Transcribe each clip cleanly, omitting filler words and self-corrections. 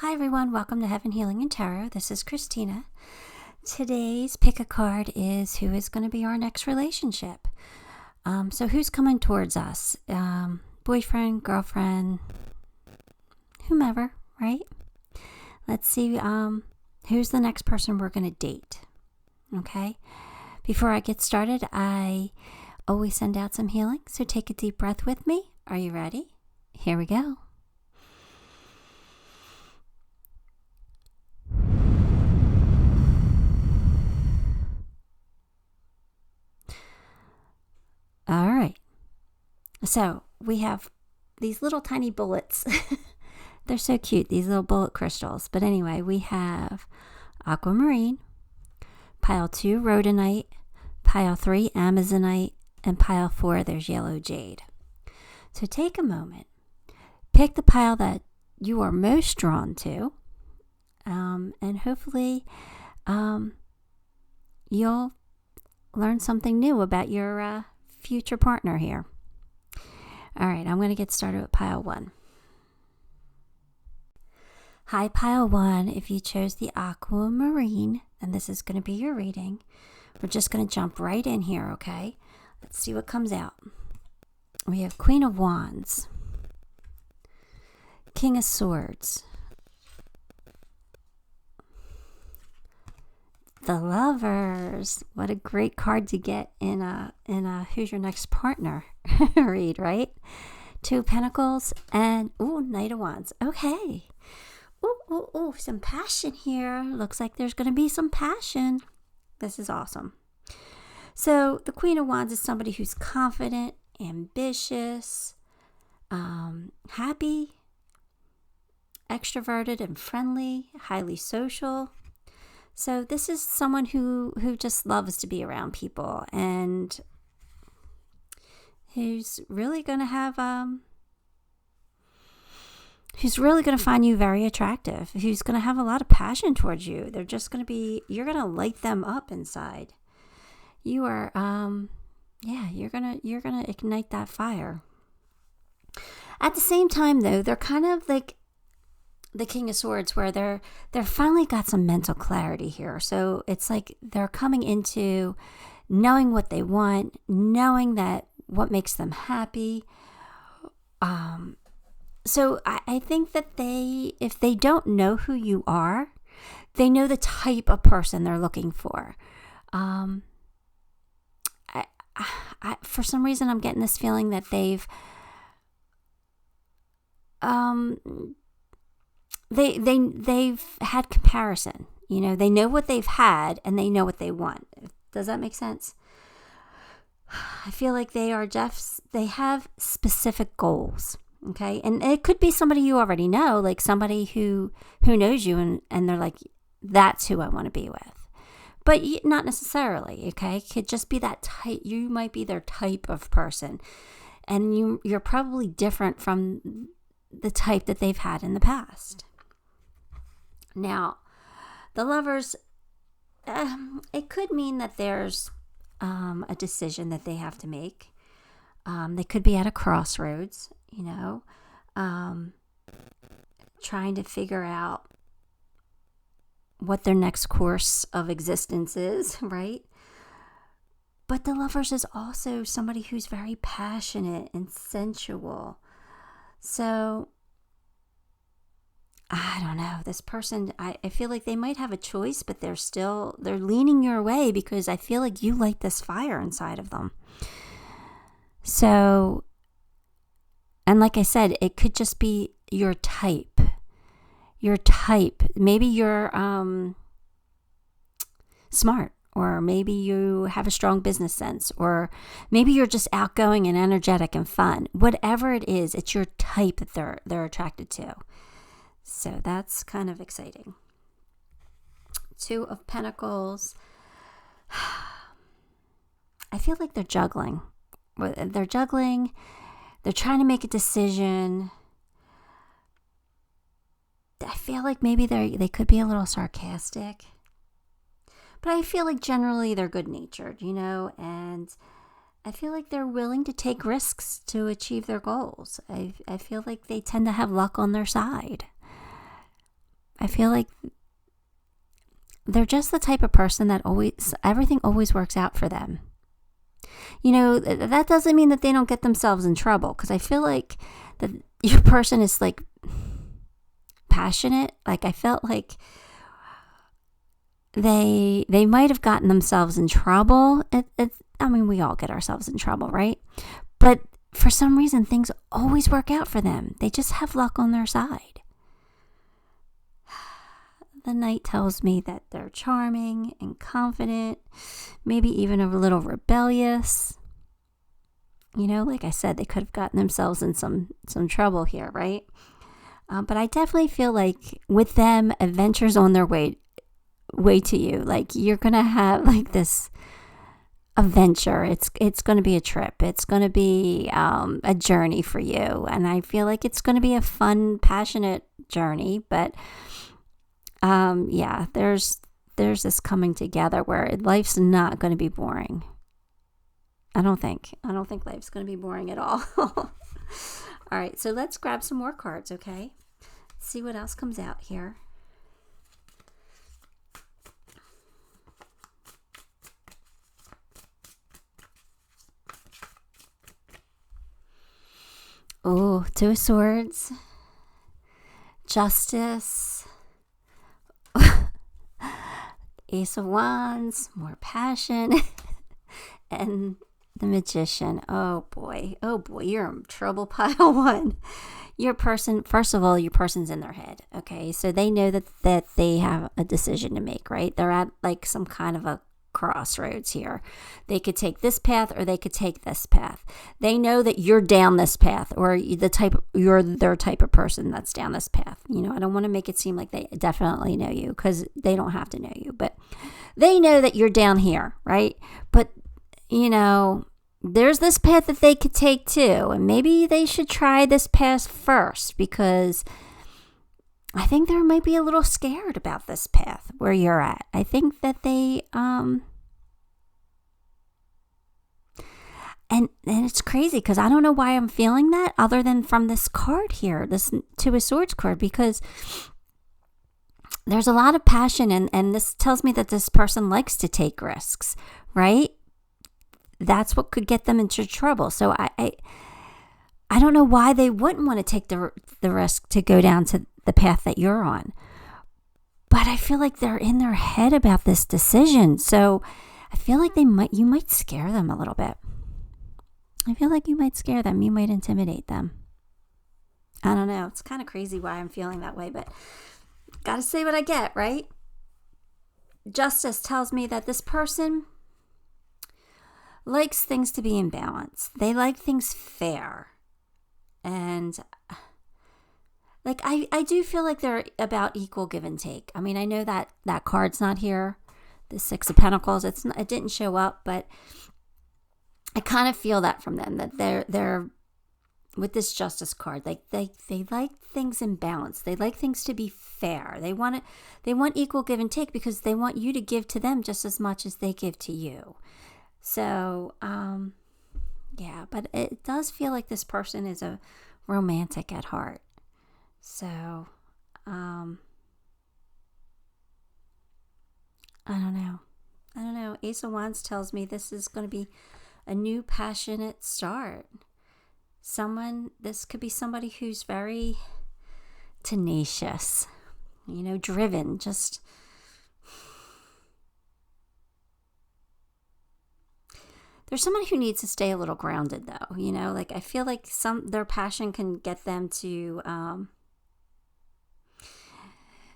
Hi everyone, welcome to Heaven Healing and Tarot. This is Christina. Today's pick a card is who is going to be our next relationship. So who's coming towards us? Boyfriend, girlfriend, whomever, right? Let's see who's the next person we're going to date. Okay? Before I get started, I always send out some healing, so take a deep breath with me. Are you ready? Here we go. All right. So we have these little tiny bullets. They're so cute, these little bullet crystals. But anyway, we have aquamarine, pile 2, rhodonite, pile 3, amazonite, and pile 4, there's yellow jade. So take a moment, pick the pile that you are most drawn to, and hopefully you'll learn something new about your future partner here. All right, I'm going to get started with pile 1. Hi, pile 1. If you chose the aquamarine, then this is going to be your reading. We're just going to jump right in here, okay? Let's see what comes out. We have Queen of Wands, King of Swords, the Lovers. What a great card to get in a who's your next partner read, right? 2 of Pentacles and Knight of Wands. Okay. Some passion here. Looks like there's going to be some passion. This is awesome. So the Queen of Wands is somebody who's confident, ambitious, happy, extroverted and friendly, highly social. So this is someone who just loves to be around people and who's really going to have, who's really going to find you very attractive, who's going to have a lot of passion towards you. They're just going to be, you're going to light them up inside. You are, you're going to ignite that fire. At the same time though, they're kind of like the King of Swords, where they're finally got some mental clarity here. So it's like they're coming into knowing what they want, knowing that what makes them happy. So I think that if they don't know who you are, they know the type of person they're looking for. For some reason, I'm getting this feeling that they've had comparison. You know, they know what they've had and they know what they want. Does that make sense? I feel like they have specific goals. Okay. And it could be somebody you already know, like somebody who knows you and they're like, that's who I want to be with. But not necessarily. Okay. It could just be that type. You might be their type of person. And you're probably different from the type that they've had in the past. Now, the Lovers, it could mean that there's a decision that they have to make. They could be at a crossroads, trying to figure out what their next course of existence is, right? But the Lovers is also somebody who's very passionate and sensual. So I don't know, this person, I feel like they might have a choice, but they're leaning your way because I feel like you light this fire inside of them. So, and like I said, it could just be your type. Maybe you're smart, or maybe you have a strong business sense, or maybe you're just outgoing and energetic and fun. Whatever it is, it's your type that they're attracted to. So that's kind of exciting. 2 of Pentacles. I feel like they're juggling. They're juggling. They're trying to make a decision. I feel like maybe they could be a little sarcastic. But I feel like generally they're good-natured, and I feel like they're willing to take risks to achieve their goals. I feel like they tend to have luck on their side. I feel like they're just the type of person that everything always works out for them. You know, that doesn't mean that they don't get themselves in trouble, because I feel like that your person is like passionate. Like I felt like they might have gotten themselves in trouble. I mean, we all get ourselves in trouble, right? But for some reason, things always work out for them. They just have luck on their side. The Knight tells me that they're charming and confident, maybe even a little rebellious. You know, like I said, they could have gotten themselves in some trouble here, right? But I definitely feel like with them, adventures on their way to you. Like you're gonna have like this adventure. It's going to be a trip. It's going to be a journey for you, and I feel like it's going to be a fun, passionate journey. But yeah, there's this coming together where life's not going to be boring. I don't think life's going to be boring at all. All right, so let's grab some more cards, okay? See what else comes out here. Oh, Two of Swords, Justice, Ace of Wands, more passion, and the Magician. Oh boy, you're in trouble pile one. Your person, first of all, your person's in their head, okay? So they know that they have a decision to make, right? They're at like some kind of a crossroads here. They could take this path or they could take this path. They know that you're down this path, or you're their type of person that's down this path. You know, I don't want to make it seem like they definitely know you, because they don't have to know you, but they know that you're down here, right? But you know, there's this path that they could take too, and maybe they should try this path first, because I think they might be a little scared about this path where you're at. I think that they, and it's crazy because I don't know why I'm feeling that other than from this card here, this Two of Swords card, because there's a lot of passion, and this tells me that this person likes to take risks, right? That's what could get them into trouble. So I don't know why they wouldn't want to take the risk to go down to the path that you're on. But I feel like they're in their head about this decision. So I feel like you might scare them a little bit. I feel like you might scare them. You might intimidate them. I don't know. It's kind of crazy why I'm feeling that way, but gotta say what I get, right? Justice tells me that this person likes things to be in balance. They like things fair. And like I do feel like they're about equal give and take. I mean, I know that card's not here, the Six of Pentacles. It didn't show up, but I kind of feel that from them, that they're with this Justice card. Like they like things in balance. They like things to be fair. They want equal give and take, because they want you to give to them just as much as they give to you. So, yeah, but it does feel like this person is a romantic at heart. So, I don't know. Ace of Wands tells me this is going to be a new passionate start. This could be somebody who's very tenacious, you know, driven, just there's somebody who needs to stay a little grounded, though. You know, like I feel like their passion can get them to,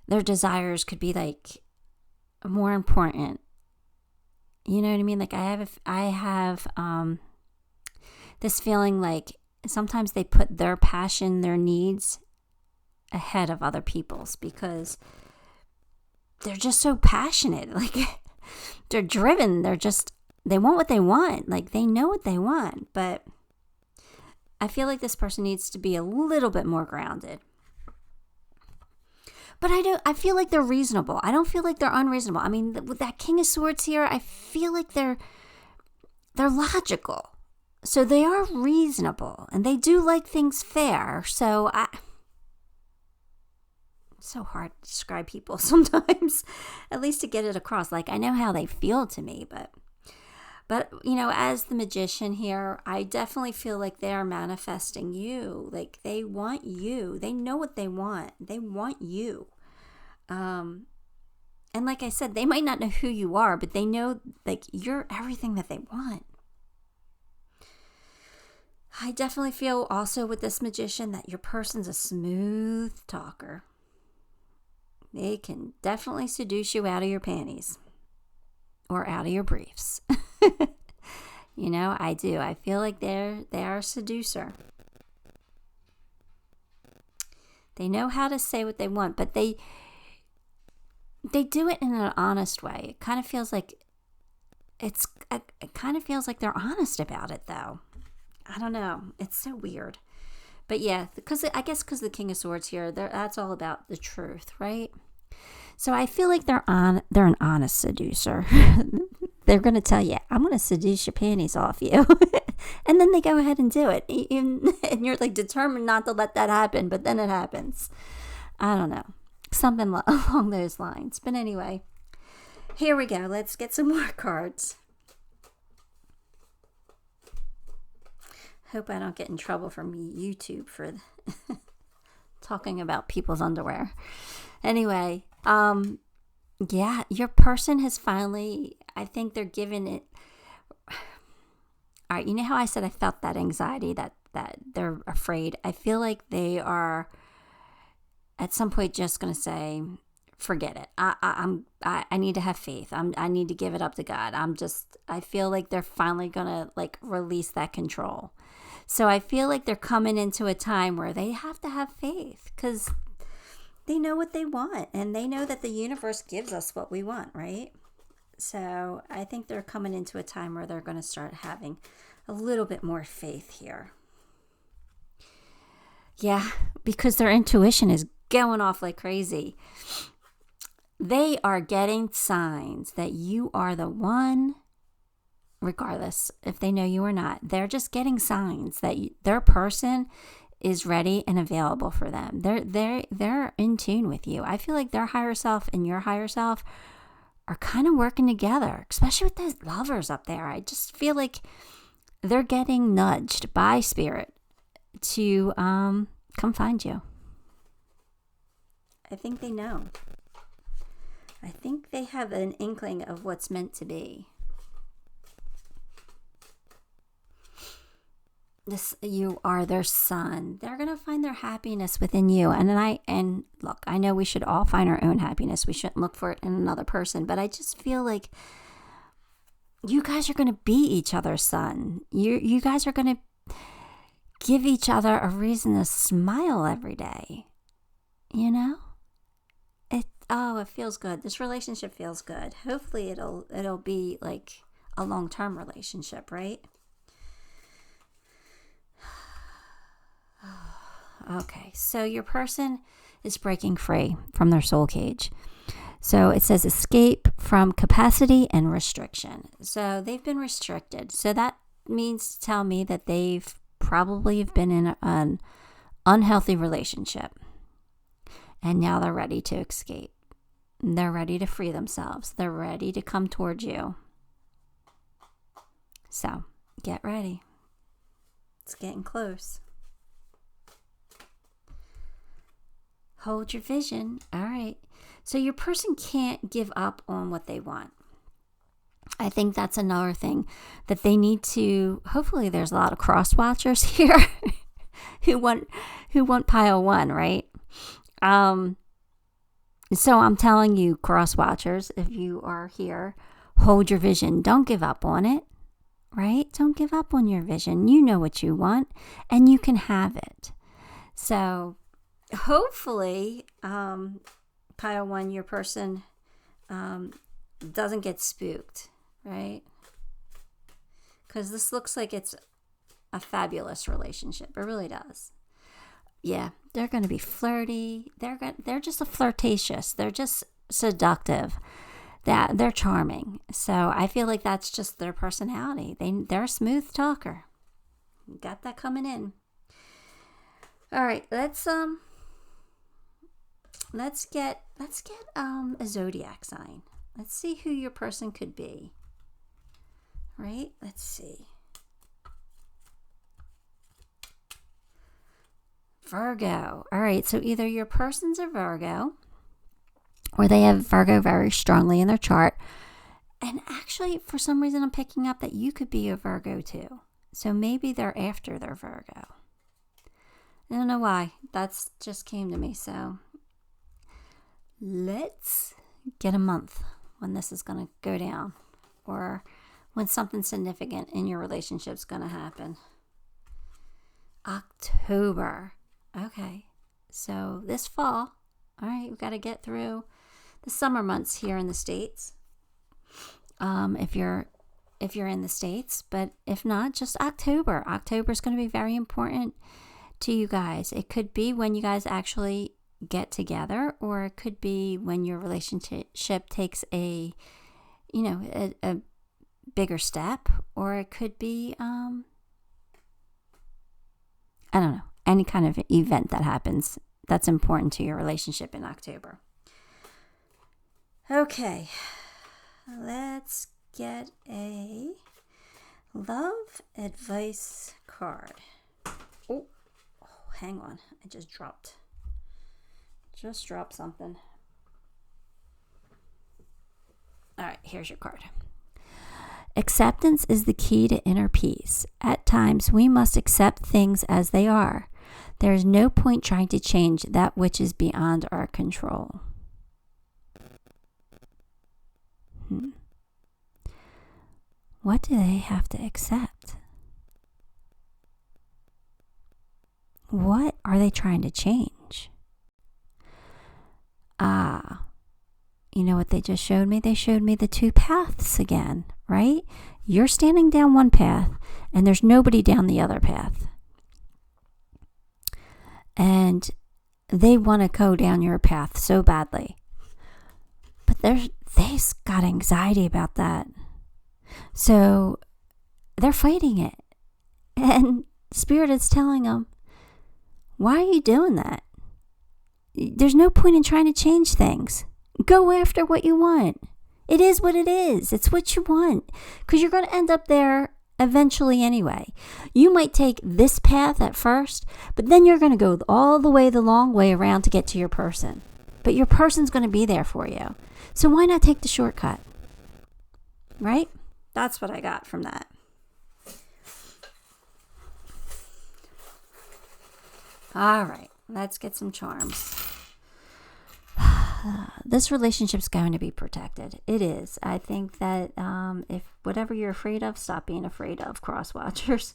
their desires could be like more important. You know what I mean? Like I have this feeling like sometimes they put their passion, their needs ahead of other people's, because they're just so passionate. Like they're driven. They want what they want. Like they know what they want, but I feel like this person needs to be a little bit more grounded. But I feel like they're reasonable. I don't feel like they're unreasonable. I mean, with that King of Swords here, I feel like they're logical. So they are reasonable, and they do like things fair. So so hard to describe people sometimes, at least to get it across. Like, I know how they feel to me, but as the magician here, I definitely feel like they are manifesting you. Like, they want you. They know what they want. They want you. And like I said, they might not know who you are, but they know, like, you're everything that they want. I definitely feel also with this magician that your person's a smooth talker. They can definitely seduce you out of your panties or out of your briefs. I do. I feel like they are a seducer. They know how to say what they want, but they do it in an honest way. It kind of feels like they're honest about it, though. I don't know. It's so weird. But yeah, because the King of Swords here, that's all about the truth, right? So I feel like they're an honest seducer. They're going to tell you, I'm going to seduce your panties off you. And then they go ahead and do it. And you're like determined not to let that happen, but then it happens. I don't know. Something along those lines. But anyway, here we go. Let's get some more cards. Hope I don't get in trouble from YouTube for talking about people's underwear. Anyway, yeah, your person has finally, I think they're giving it. All right, you know how I said I felt that anxiety, that they're afraid? I feel like they are at some point just going to say, forget it. I need to have faith. I need to give it up to God. I feel like they're finally going to like release that control. So I feel like they're coming into a time where they have to have faith because they know what they want and they know that the universe gives us what we want, right? So I think they're coming into a time where they're going to start having a little bit more faith here. Yeah, because their intuition is going off like crazy. They are getting signs that you are the one, regardless if they know you or not. They're just getting signs that their person is ready and available for them. They're in tune with you. I feel like their higher self and your higher self are kind of working together, especially with those lovers up there. I just feel like they're getting nudged by spirit to come find you. I think they know. I think they have an inkling of what's meant to be. You are their sun. They're going to find their happiness within you. And look, I know we should all find our own happiness. We shouldn't look for it in another person. But I just feel like you guys are going to be each other's sun. You guys are going to give each other a reason to smile every day. You know? It feels good. This relationship feels good. Hopefully it'll be like a long-term relationship, right? Okay, so your person is breaking free from their soul cage. So it says escape from capacity and restriction. So they've been restricted. So that means to tell me that they've probably been in an unhealthy relationship. And now they're ready to escape. They're ready to free themselves. They're ready to come towards you. So get ready. It's getting close. Hold your vision. All right. So your person can't give up on what they want. I think that's another thing that they need to, hopefully there's a lot of cross watchers here who want pile one, right? So I'm telling you, cross watchers, if you are here, hold your vision. Don't give up on it, right? Don't give up on your vision. You know what you want and you can have it. So hopefully, pile one, your person doesn't get spooked, right? Because this looks like it's a fabulous relationship. It really does. Yeah, they're going to be flirty. They're just flirtatious. They're just seductive. They're charming. So I feel like that's just their personality. They're a smooth talker. Got that coming in. All right, let's let's get a zodiac sign. Let's see who your person could be. Right? Let's see. Virgo. All right, so either your person's a Virgo or they have Virgo very strongly in their chart. And actually, for some reason, I'm picking up that you could be a Virgo too. So maybe they're after their Virgo. I don't know why. That's just came to me. So let's get a month when this is going to go down, or when something significant in your relationship is going to happen. October. Okay. So this fall, all right, we've got to get through the summer months here in the States. If you're in the States, but if not, just October. October is going to be very important to you guys. It could be when you guys actually get together, or it could be when your relationship takes a bigger step, or it could be, I don't know, any kind of event that happens that's important to your relationship in October. Okay, let's get a love advice card. Oh, hang on. I just dropped something. All right, here's your card. Acceptance is the key to inner peace. At times, we must accept things as they are. There is no point trying to change that which is beyond our control. What do they have to accept? What are they trying to change? You know what they just showed me? They showed me the two paths again, right? You're standing down one path and there's nobody down the other path. And they want to go down your path so badly. But they've got anxiety about that. So they're fighting it. And Spirit is telling them, why are you doing that? There's no point in trying to change things. Go after what you want. It is what it is. It's what you want. Because you're going to end up there eventually anyway. You might take this path at first, but then you're going to go all the long way around to get to your person. But your person's going to be there for you. So why not take the shortcut? Right? That's what I got from that. All right, let's get some charms. This relationship's going to be protected. It is. I think that if whatever you're afraid of, stop being afraid of, cross watchers.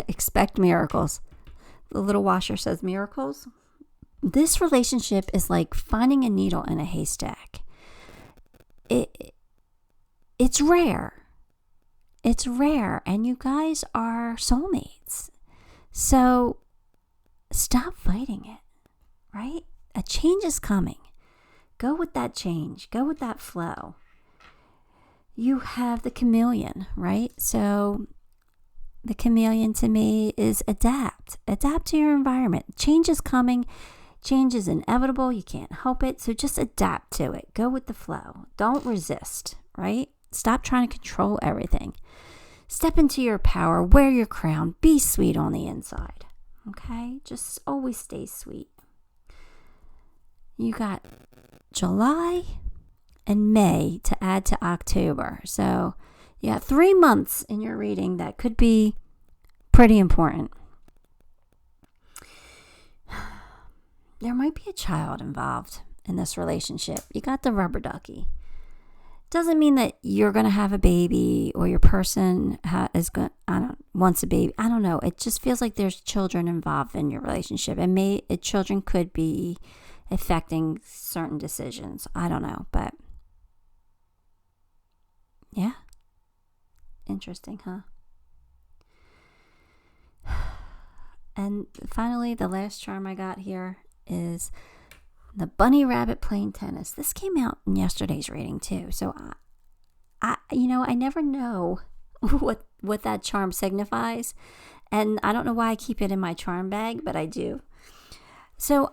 Expect miracles. The little washer says miracles. This relationship is like finding a needle in a haystack. It's rare. It's rare, and you guys are soulmates. So stop fighting it, right? A change is coming. Go with that change. Go with that flow. You have the chameleon, right? So the chameleon to me is adapt. Adapt to your environment. Change is coming. Change is inevitable. You can't help it. So just adapt to it. Go with the flow. Don't resist, right? Stop trying to control everything. Step into your power. Wear your crown. Be sweet on the inside. Okay? Just always stay sweet. You got July and May to add to October. So you have 3 months in your reading that could be pretty important. There might be a child involved in this relationship. You got the rubber ducky. Doesn't mean that you're going to have a baby or your person wants a baby. I don't know. It just feels like there's children involved in your relationship. And children could be affecting certain decisions. I don't know. But yeah. Interesting, huh? And finally, the last charm I got here is the bunny rabbit playing tennis. This came out in yesterday's reading too. So I never know what that charm signifies. And I don't know why I keep it in my charm bag, but I do. So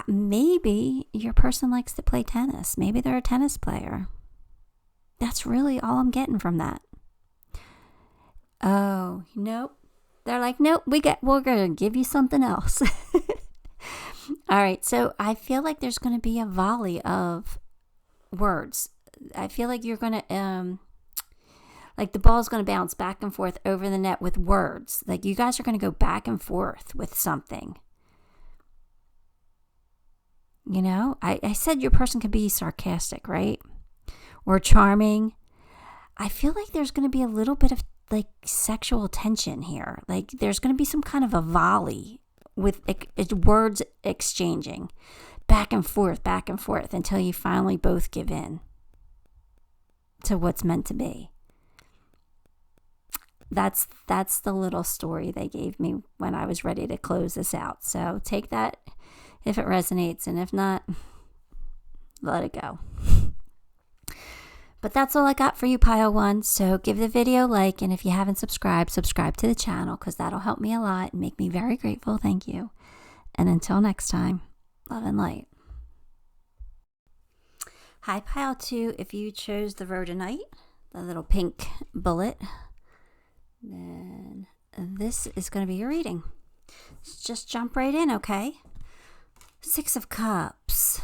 maybe your person likes to play tennis. Maybe they're a tennis player. That's really all I'm getting from that. Oh, nope. They're like, nope, we're going to give you something else. All right, so I feel like there's going to be a volley of words. I feel like you're going to, like the ball's going to bounce back and forth over the net with words. Like you guys are going to go back and forth with something. You know, I said your person could be sarcastic, right? Or charming. I feel like there's going to be a little bit of like sexual tension here. Like there's going to be some kind of a volley with words exchanging back and forth until you finally both give in to what's meant to be. That's the little story they gave me when I was ready to close this out. So take that if it resonates, and if not, let it go. But that's all I got for you, Pile 1. So give the video a like, and if you haven't subscribed, subscribe to the channel because that'll help me a lot and make me very grateful. Thank you. And until next time, love and light. Hi, Pile 2. If you chose the rhodonite, the little pink bullet, then this is going to be your reading. Just jump right in, okay? 6 of Cups,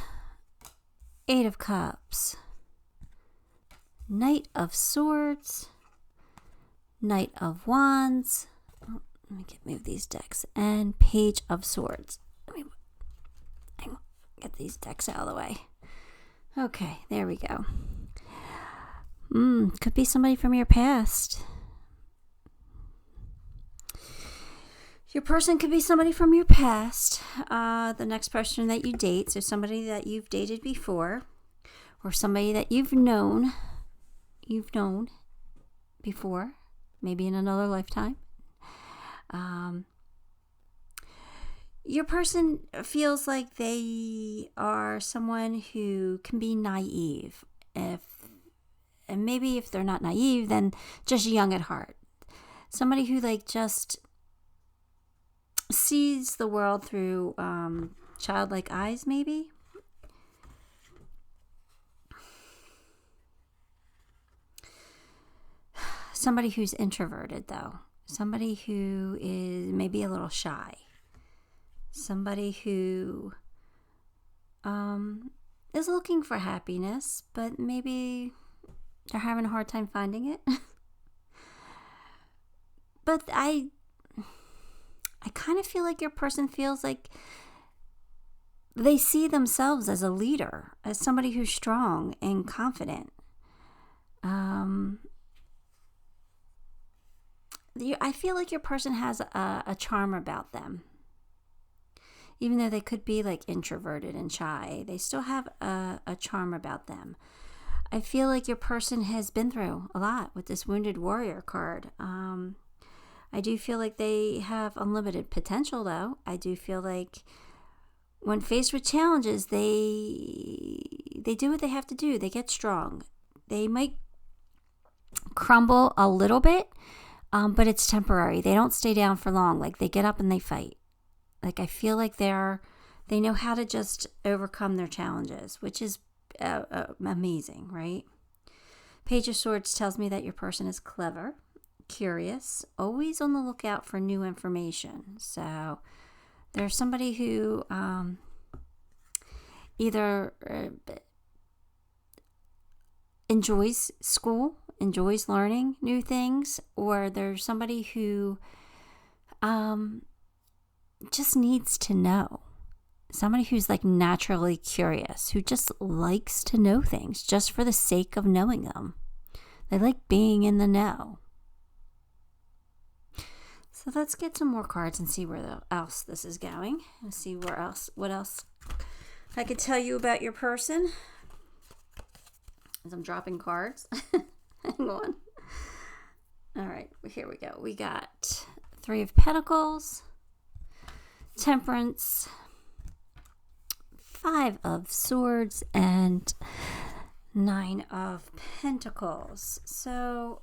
8 of Cups, Knight of Swords, Knight of Wands, let me move these decks, and Page of Swords. Hang on, get these decks out of the way. Okay, there we go. Could be somebody from your past. Your person could be somebody from your past, the next person that you date, so somebody that you've dated before, or somebody that you've known before, maybe in another lifetime. Your person feels like they are someone who can be naive. And maybe if they're not naive, then just young at heart. Somebody who like just sees the world through childlike eyes, maybe. Somebody who's introverted, though. Somebody who is maybe a little shy. Somebody who is looking for happiness, but maybe they're having a hard time finding it. But I kind of feel like your person feels like they see themselves as a leader, as somebody who's strong and confident. I feel like your person has a charm about them. Even though they could be like introverted and shy, they still have a charm about them. I feel like your person has been through a lot with this Wounded Warrior card. I do feel like they have unlimited potential, though. I do feel like when faced with challenges, they do what they have to do. They get strong. They might crumble a little bit, but it's temporary. They don't stay down for long. Like they get up and they fight. Like I feel like they know how to just overcome their challenges, which is amazing, right? Page of Swords tells me that your person is clever, curious, always on the lookout for new information. So there's somebody who either enjoys school, enjoys learning new things, or there's somebody who just needs to know. Somebody who's like naturally curious, who just likes to know things just for the sake of knowing them. They like being in the know. So let's get some more cards and see where else this is going. And see what else I could tell you about your person. As I'm dropping cards. Hang on. All right, here we go. We got 3 of Pentacles, Temperance, 5 of Swords, and 9 of Pentacles. So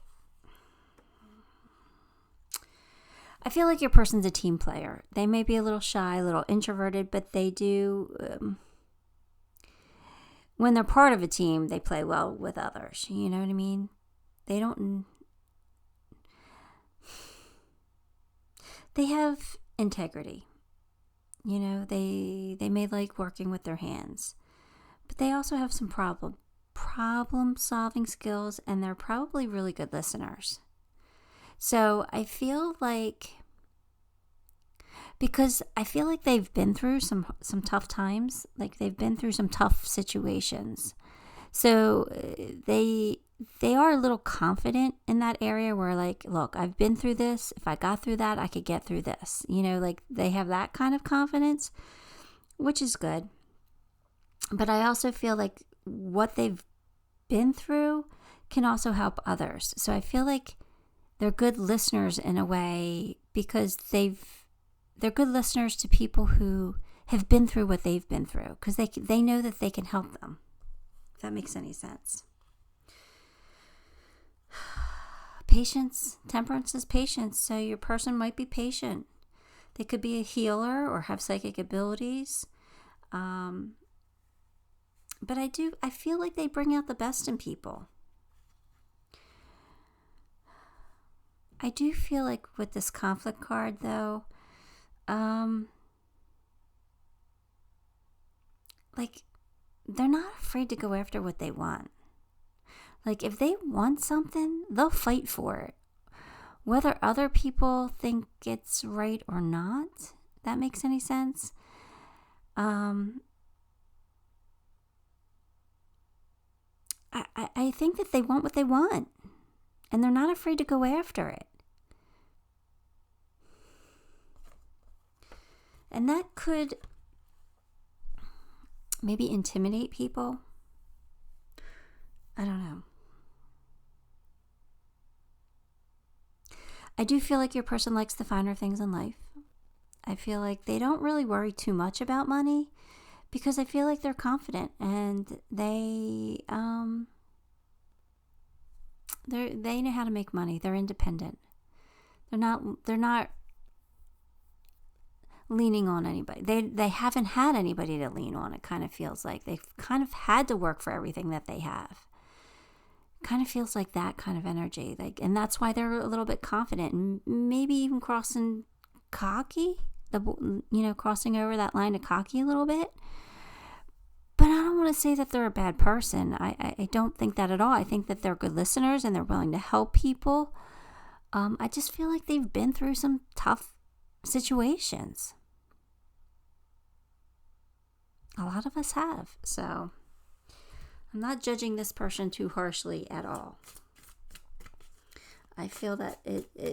I feel like your person's a team player. They may be a little shy, a little introverted, but they do, when they're part of a team, they play well with others. You know what I mean? They have integrity. You know, they may like working with their hands, but they also have some problem solving skills, and they're probably really good listeners. So I feel like, because I feel like they've been through some tough times, like they've been through some tough situations. So they are a little confident in that area where, like, look, I've been through this. If I got through that, I could get through this. You know, like they have that kind of confidence, which is good. But I also feel like what they've been through can also help others. So I feel like they're good listeners in a way, because they're good listeners to people who have been through what they've been through, because they know that they can help them. If that makes any sense. Patience. Temperance is patience. So your person might be patient. They could be a healer or have psychic abilities. But I feel like they bring out the best in people. I do feel like with this conflict card, though, like, they're not afraid to go after what they want. Like, if they want something, they'll fight for it. Whether other people think it's right or not, if that makes any sense. I think that they want what they want, and they're not afraid to go after it. And that could maybe intimidate people. I don't know. I do feel like your person likes the finer things in life. I feel like they don't really worry too much about money, because I feel like they're confident, and they know how to make money. They're independent. They're not leaning on anybody. They haven't had anybody to lean on. It kind of feels like they've kind of had to work for everything that they have. Kind of feels like that kind of energy, like, and that's why they're a little bit confident, and maybe even crossing cocky. Crossing over that line to cocky a little bit. But I don't want to say that they're a bad person. I don't think that at all. I think that they're good listeners and they're willing to help people. I just feel like they've been through some tough situations. A lot of us have. So I'm not judging this person too harshly at all. I feel that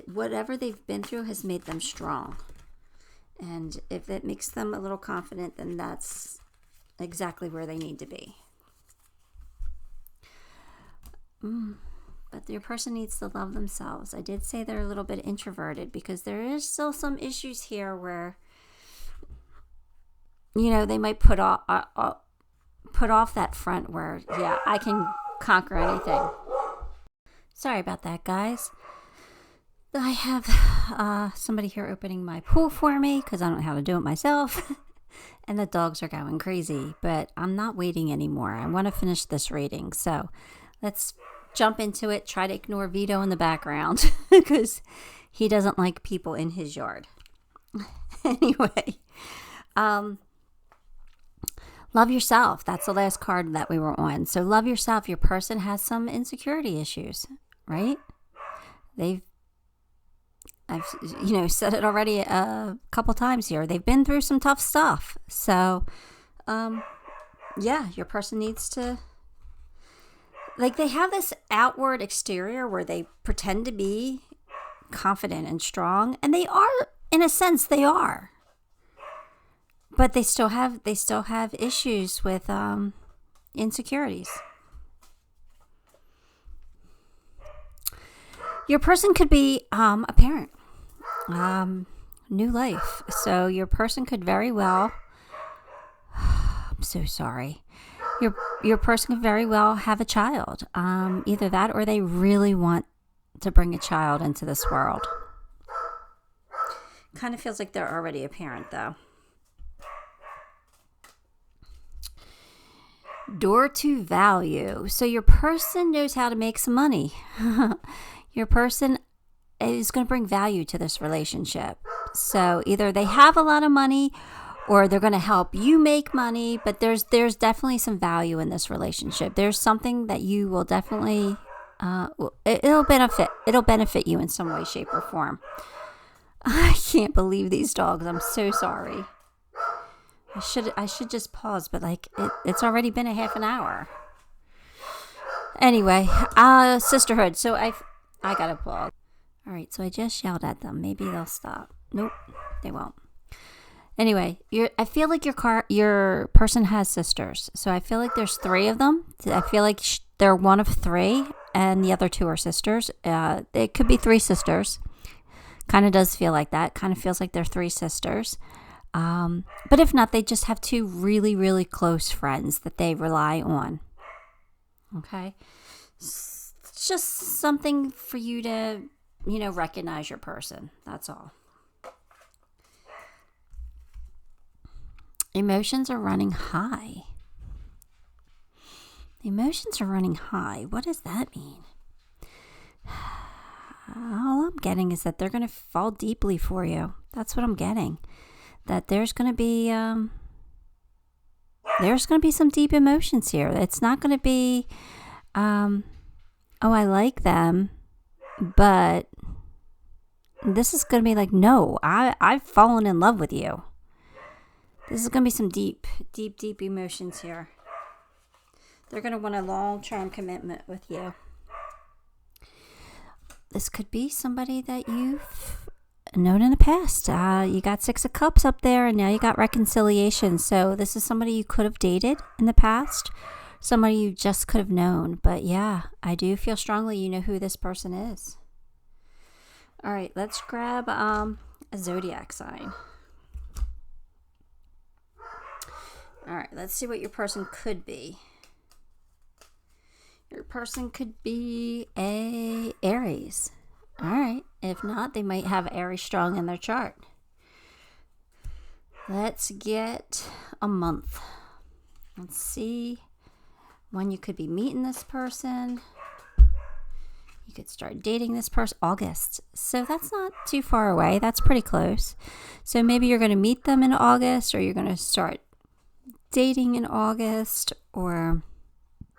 whatever they've been through has made them strong. And if it makes them a little confident, then that's exactly where they need to be. But your person needs to love themselves. I did say they're a little bit introverted, because there is still some issues here where, they might put off that front where, yeah, I can conquer anything. Sorry about that, guys. I have somebody here opening my pool for me, because I don't know how to do it myself. And the dogs are going crazy, but I'm not waiting anymore. I want to finish this reading. So let's jump into it. Try to ignore Vito in the background, because he doesn't like people in his yard. Anyway, love yourself. That's the last card that we were on. So love yourself. Your person has some insecurity issues, right? I've said it already a couple times here. They've been through some tough stuff. So, your person needs to, like, they have this outward exterior where they pretend to be confident and strong, and they are, in a sense, they are. But they still have issues with insecurities. Your person could be a parent. New life. So your person could very well, I'm so sorry. Your person could very well have a child. Either that, or they really want to bring a child into this world. Kind of feels like they're already a parent, though. Door to value. So your person knows how to make some money. Your person is going to bring value to this relationship. So either they have a lot of money or they're going to help you make money, but there's definitely some value in this relationship. There's something that you will definitely it'll benefit you in some way, shape, or form. I can't believe these dogs. I'm so sorry. I should just pause, but like it's already been a half an hour. Anyway, sisterhood. So I gotta pause. All right, so I just yelled at them. Maybe they'll stop. Nope, they won't. Anyway, I feel like your person has sisters. So I feel like there's 3 of them. I feel like they're one of 3, and the other 2 are sisters. It could be 3 sisters. Kind of does feel like that. Kind of feels like they're 3 sisters. But if not, they just have 2 really, really close friends that they rely on. Okay? It's just something for you to, recognize your person. That's all. Emotions are running high. Emotions are running high. What does that mean? All I'm getting is that they're going to fall deeply for you. That's what I'm getting. That there's going to be some deep emotions here. It's not going to be, oh, I like them, but this is going to be like, no, I've fallen in love with you. This is going to be some deep, deep, deep emotions here. They're going to want a long-term commitment with you. This could be somebody that you've known in the past. You got 6 of Cups up there, and now you got reconciliation. So this is somebody you could have dated in the past, somebody you just could have known. But yeah, I do feel strongly you know who this person is. All right, let's grab a zodiac sign. All right, let's see what your person could be. Your person could be a Aries. All right. If not, they might have Aries strong in their chart. Let's get a month. Let's see when you could be meeting this person. You could start dating this person. August. So that's not too far away. That's pretty close. So maybe you're going to meet them in August, or you're going to start dating in August, or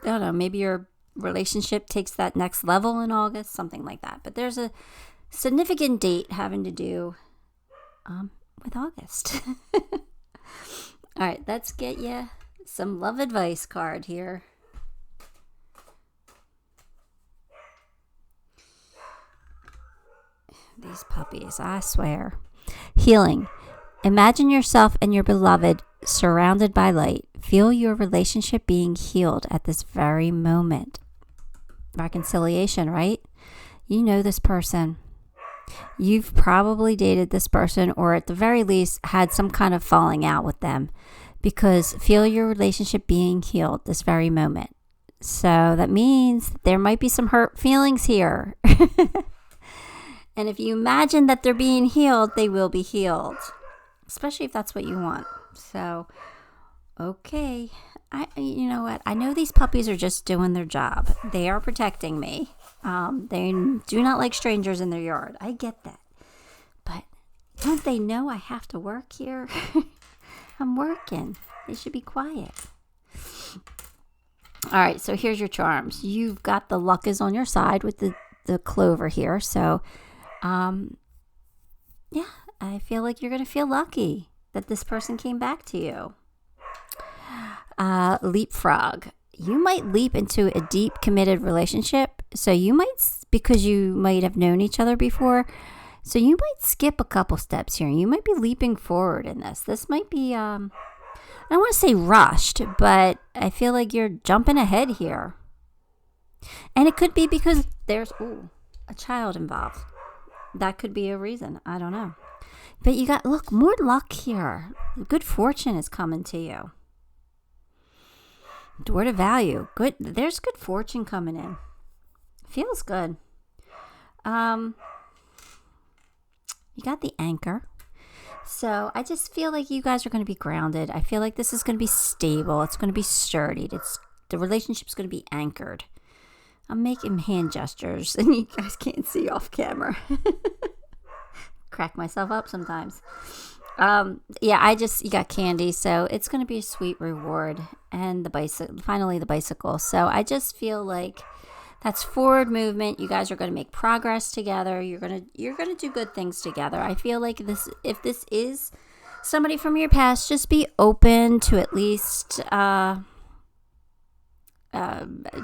I don't know, maybe your relationship takes that next level in August, something like that. But there's a significant date having to do with August. All right, let's get you some love advice card here. These puppies, I swear. Healing. Imagine yourself and your beloved surrounded by light. Feel your relationship being healed at this very moment. Reconciliation, right? You know this person. You've probably dated this person, or at the very least had some kind of falling out with them, because feel your relationship being healed this very moment. So that means there might be some hurt feelings here. And if you imagine that they're being healed, they will be healed, especially if that's what you want. So, okay. You know what? I know these puppies are just doing their job. They are protecting me. They do not like strangers in their yard. I get that. But don't they know I have to work here? I'm working. They should be quiet. All right, so here's your charms. You've got the luck is on your side with the clover here. So, yeah, I feel like you're going to feel lucky that this person came back to you. Leapfrog. You might leap into a deep committed relationship. So you might, because you might have known each other before, so you might skip a couple steps here. You might be leaping forward in this. This might be, I don't want to say rushed, but I feel like you're jumping ahead here. And it could be because there's a child involved. That could be a reason. I don't know. But you got, look, more luck here. Good fortune is coming to you. Door to value. Good. There's good fortune coming in. Feels good. You got the Anchor. So I just feel like you guys are going to be grounded. I feel like this is going to be stable. It's going to be sturdy. The relationship's going to be anchored. I'm making hand gestures, and you guys can't see off camera. Crack myself up sometimes. Yeah, you got candy, so it's going to be a sweet reward. And finally the bicycle. So I just feel like that's forward movement. You guys are going to make progress together. You're going to do good things together. I feel like if this is somebody from your past, just be open to at least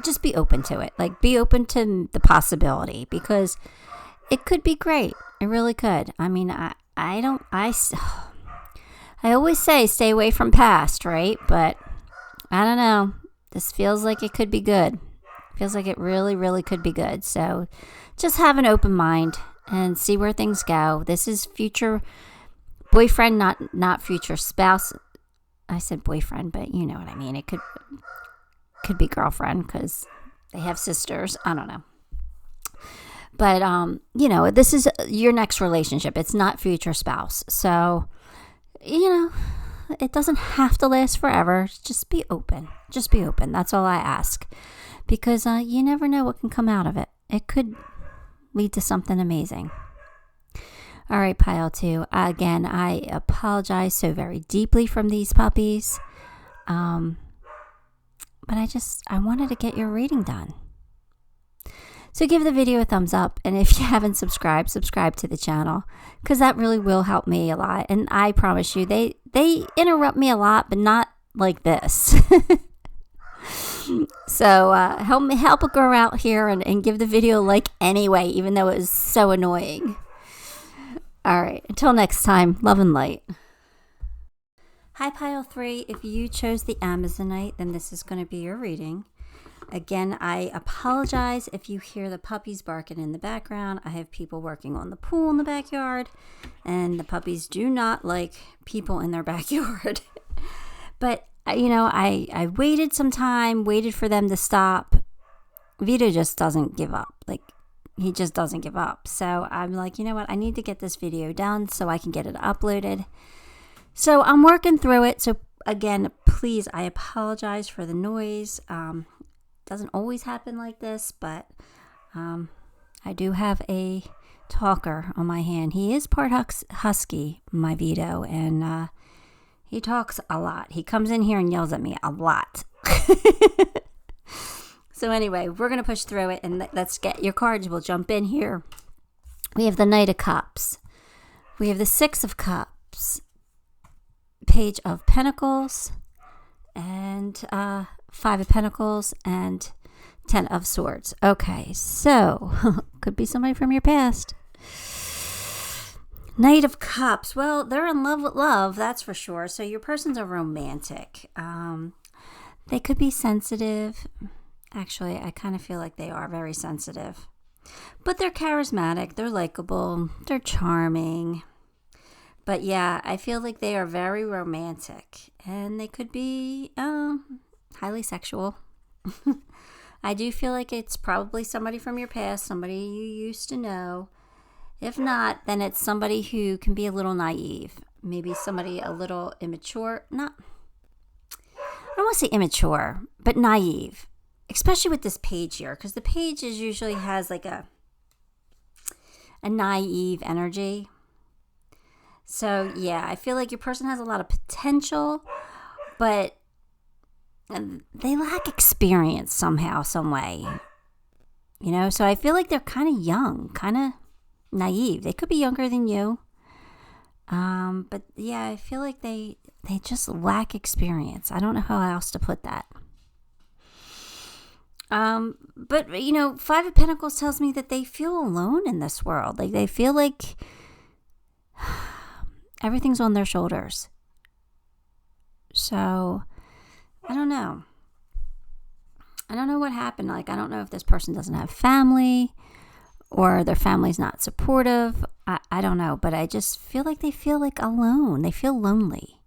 just be open to it. Like, be open to the possibility, because it could be great. It really could. I mean, I always say stay away from past, right? But I don't know. This feels like it could be good. Feels like it really, really could be good. So just have an open mind and see where things go. This is future boyfriend, not future spouse. I said boyfriend, but you know what I mean. It could be girlfriend, because they have sisters. I don't know. But, this is your next relationship. It's not future spouse. So, it doesn't have to last forever. Just be open. Just be open. That's all I ask. Because you never know what can come out of it. It could lead to something amazing. All right, pile 2. Again, I apologize so very deeply from these puppies. But I wanted to get your reading done. So give the video a thumbs up. And if you haven't subscribed to the channel, because that really will help me a lot. And I promise you, they interrupt me a lot, but not like this. So help a girl out here and give the video a like anyway, even though it was so annoying. All right, until next time, love and light. Hi, pile 3. If you chose the Amazonite, then this is going to be your reading. Again, I apologize if you hear the puppies barking in the background. I have people working on the pool in the backyard, and the puppies do not like people in their backyard. But I waited some time, waited for them to stop. Vito just doesn't give up. Like, he just doesn't give up. So I'm like, you know what? I need to get this video done so I can get it uploaded. So I'm working through it. So again, please, I apologize for the noise. Doesn't always happen like this, but I do have a talker on my hand. He is part husky, my Vito, and he talks a lot. He comes in here and yells at me a lot. So anyway, we're going to push through it, and let's get your cards. We'll jump in here. We have the Knight of Cups. We have the Six of Cups, Page of Pentacles, and Five of Pentacles, and Ten of Swords. Okay, so could be somebody from your past. Knight of Cups. Well, they're in love with love, that's for sure. So your person's a romantic. They could be sensitive. Actually, I kind of feel like they are very sensitive. But they're charismatic. They're likable. They're charming. But yeah, I feel like they are very romantic. And they could be highly sexual. I do feel like it's probably somebody from your past, somebody you used to know. If not, then it's somebody who can be a little naive. Maybe somebody a little immature. I don't want to say immature, but naive. Especially with this page here. Because the page usually has like a naive energy. So yeah, I feel like your person has a lot of potential, but they lack experience somehow, some way. So I feel like they're kind of young, kind of naive. They could be younger than you. But yeah, I feel like they just lack experience. I don't know how else to put that. But Five of Pentacles tells me that they feel alone in this world. Like, they feel like everything's on their shoulders. So I don't know. I don't know what happened. Like, I don't know if this person doesn't have family or their family's not supportive. I don't know, but I just feel like they feel like alone. They feel lonely.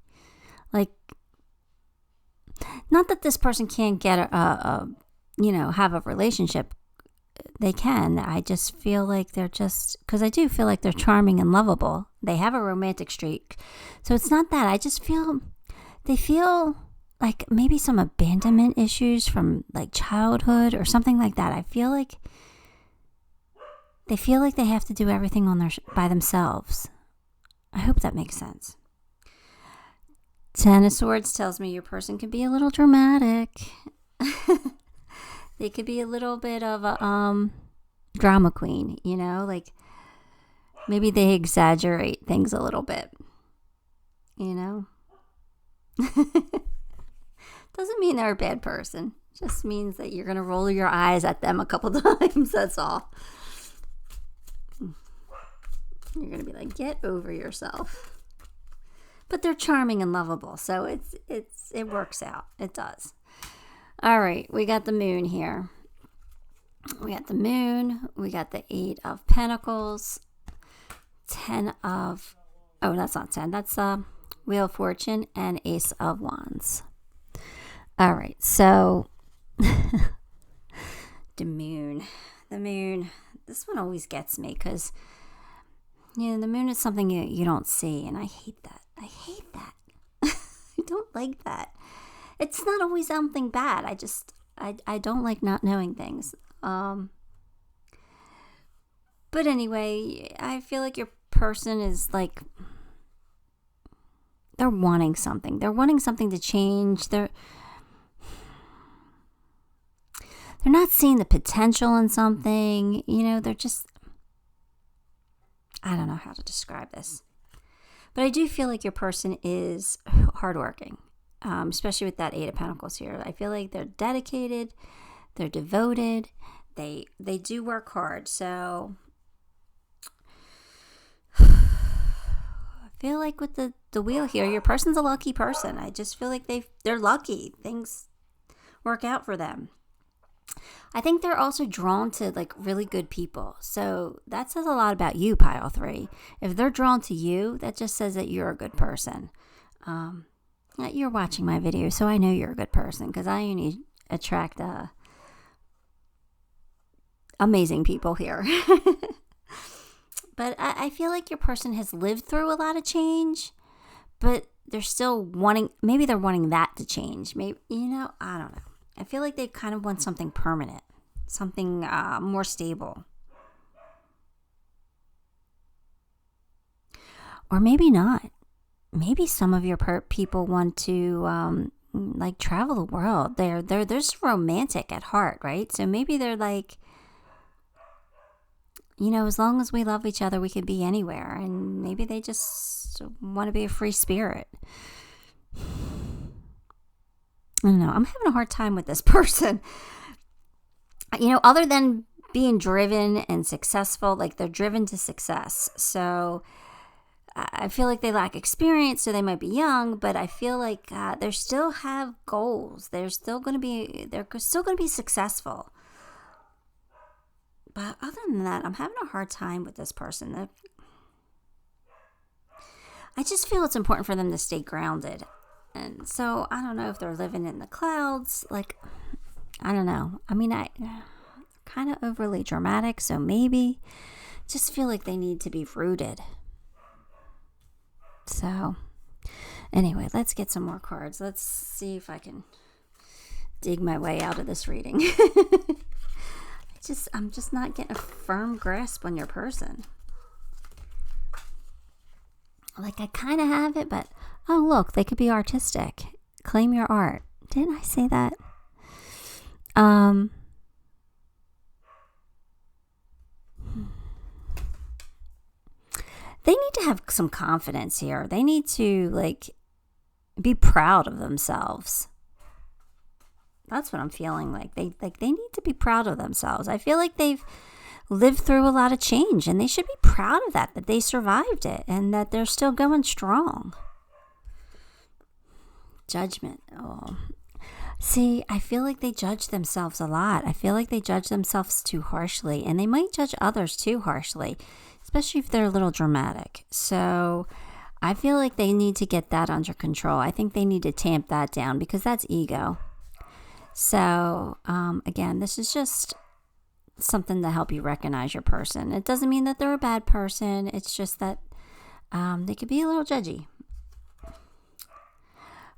Like, not that this person can't get have a relationship. they can. I just feel like because I do feel like they're charming and lovable. They have a romantic streak. So it's not that. I just they feel like maybe some abandonment issues from like childhood or something like that. I feel like they have to do everything by themselves. I hope that makes sense. Ten of Swords tells me your person could be a little dramatic. They could be a little bit of a drama queen, like maybe they exaggerate things a little bit, Doesn't mean they're a bad person. Just means that you're going to roll your eyes at them a couple times, that's all. You're going to be like, get over yourself. But they're charming and lovable, so it works out. It does. All right, we got the moon here. We got the moon. We got the 8 of Pentacles. 10 of... Oh, that's not 10. That's Wheel of Fortune and Ace of Wands. All right, so... The moon. This one always gets me because, the moon is something you don't see, and I hate that. I don't like that. It's not always something bad. I don't like not knowing things. But anyway, I feel like your person is like, they're wanting something. They're wanting something to change. They're not seeing the potential in something. They're just, I don't know how to describe this. But I do feel like your person is hardworking. Especially with that 8 of Pentacles here. I feel like they're dedicated, they're devoted, they do work hard. So I feel like with the wheel here, your person's a lucky person. I just feel like they're lucky. Things work out for them. I think they're also drawn to like really good people. So that says a lot about you, pile 3. If they're drawn to you, that just says that you're a good person. You're watching my video, so I know you're a good person because I only attract amazing people here. But I feel like your person has lived through a lot of change, but they're still maybe they're wanting that to change. Maybe, I don't know. I feel like they kind of want something permanent, something more stable. Or maybe not. Maybe some of your people want to like travel the world. They're just romantic at heart, right? So maybe they're like, as long as we love each other, we could be anywhere. And maybe they just want to be a free spirit. I don't know. I'm having a hard time with this person. Other than being driven and successful, like they're driven to success. So I feel like they lack experience, so they might be young, but I feel like they still have goals. They're still going to be successful. But other than that, I'm having a hard time with this person. I just feel it's important for them to stay grounded. And so I don't know if they're living in the clouds. Like, I don't know. I mean, I kind of overly dramatic, so maybe just feel like they need to be rooted. So, anyway, let's get some more cards. Let's see if I can dig my way out of this reading. I'm just not getting a firm grasp on your person. Like, I kind of have it, but, oh, look, they could be artistic. Claim your art. Didn't I say that? They need to have some confidence here. They need to, like, be proud of themselves. That's what I'm feeling like. They need to be proud of themselves. I feel like they've lived through a lot of change, and they should be proud of that they survived it, and that they're still going strong. Judgment. Oh. See, I feel like they judge themselves a lot. I feel like they judge themselves too harshly, and they might judge others too harshly, especially if they're a little dramatic. So I feel like they need to get that under control. I think they need to tamp that down because that's ego. So, again, this is just something to help you recognize your person. It doesn't mean that they're a bad person. It's just that they could be a little judgy.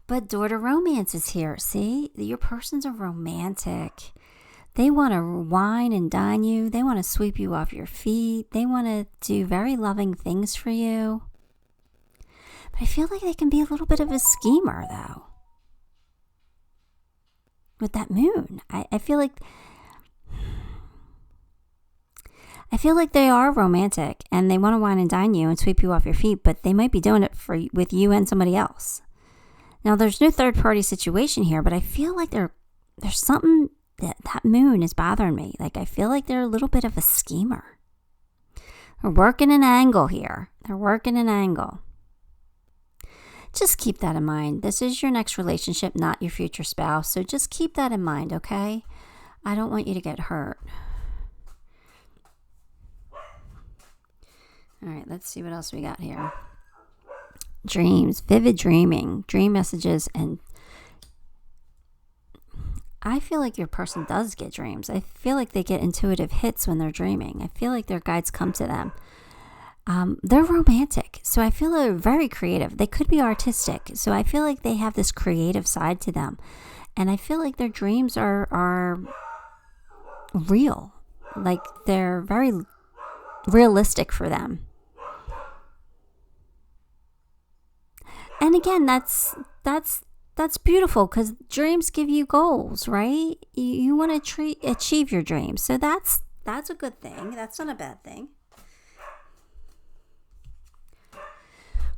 But daughter romance is here. See, your person's a romantic. They want to wine and dine you. They want to sweep you off your feet. They want to do very loving things for you. But I feel like they can be a little bit of a schemer, though. With that moon, I feel like they are romantic and they want to wine and dine you and sweep you off your feet, but they might be doing it with you and somebody else. Now, there's no third party situation here, but I feel like there's something that moon is bothering me. Like, I feel like they're a little bit of a schemer. They're working an angle here. Just keep that in mind. This is your next relationship, not your future spouse. So just keep that in mind, okay? I don't want you to get hurt. All right, let's see what else we got here. Dreams, vivid dreaming, dream messages, and I feel like your person does get dreams. I feel like they get intuitive hits when they're dreaming. I feel like their guides come to them. They're romantic, so I feel they're very creative. They could be artistic, so I feel like they have this creative side to them. And I feel like their dreams are real. Like, they're very realistic for them. And again, that's beautiful because dreams give you goals, right? You want to achieve your dreams. So that's a good thing. That's not a bad thing.